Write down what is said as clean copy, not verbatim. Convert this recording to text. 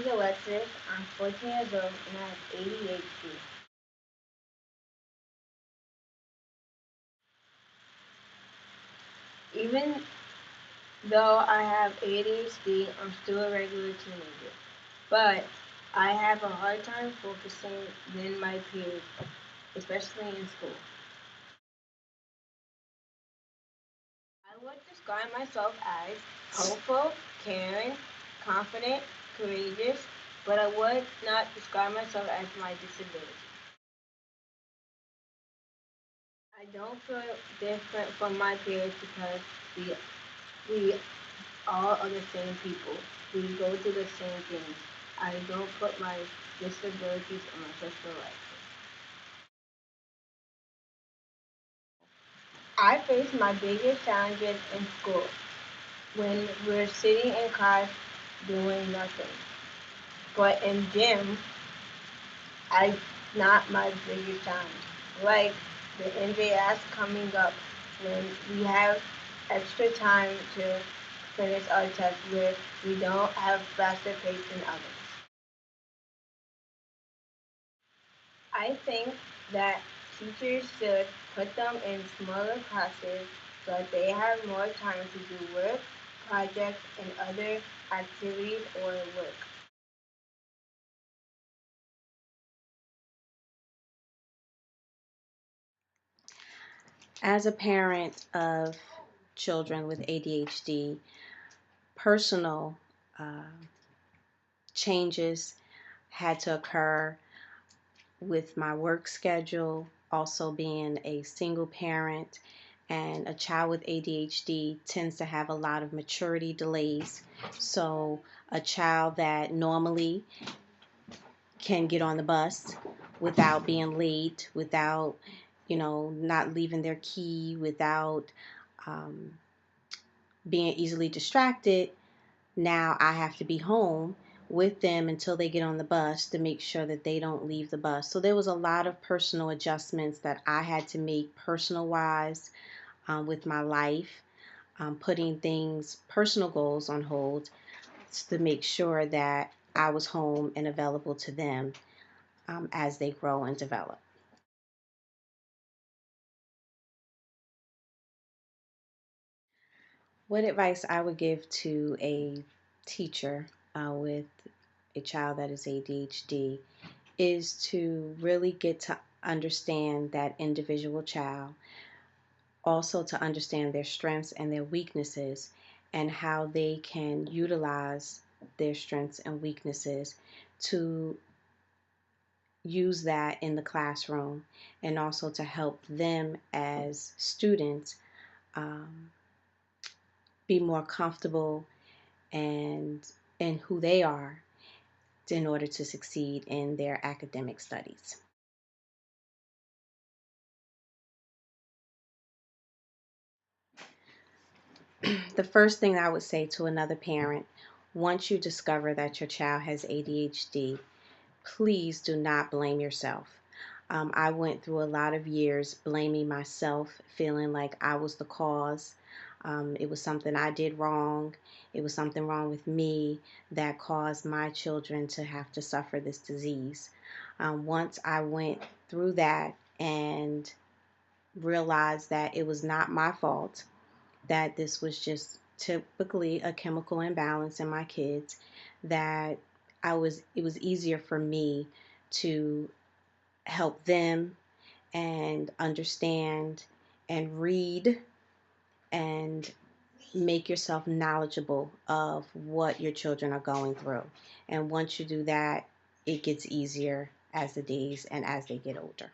is Alexis. I'm 14 years old and I have ADHD. Even though I have ADHD, I'm still a regular teenager. But I have a hard time focusing than my peers, especially in school. I would describe myself as hopeful, caring, confident, courageous, but I would not describe myself as my disability. I don't feel different from my peers because we we all are the same people. We go through the same things. I don't put my disabilities on my social life. I face my biggest challenges in school when we're sitting in class doing nothing. But in gym, I not my biggest challenge. Like the NJS coming up when we have extra time to finish our test where we don't have faster pace than others. I think that teachers should put them in smaller classes so that they have more time to do work, projects, and other activities or work. As a parent of children with ADHD, personal uh, changes had to occur with my work schedule, also being a single parent, and a child with ADHD tends to have a lot of maturity delays. So, a child that normally can get on the bus without being late, without, not leaving their key, without um, being easily distracted, now I have to be home with them until they get on the bus to make sure that they don't leave the bus. So there was a lot of personal adjustments that I had to make personal wise with my life, putting things, personal goals on hold to make sure that I was home and available to them as they grow and develop. What advice I would give to a teacher with a child that is ADHD is to really get to understand that individual child, also to understand their strengths and their weaknesses, and how they can utilize their strengths and weaknesses to use that in the classroom, and also to help them as students um, be more comfortable and in who they are in order to succeed in their academic studies. The first thing I would say to another parent, once you discover that your child has ADHD, please do not blame yourself. I went through a lot of years blaming myself, feeling like I was the cause. It was something I did wrong. It was something wrong with me that caused my children to have to suffer this disease. Once I went through that and realized that it was not my fault, that this was just typically a chemical imbalance in my kids, that it was easier for me to help them and understand and read and make yourself knowledgeable of what your children are going through. And once you do that, it gets easier as the days and as they get older.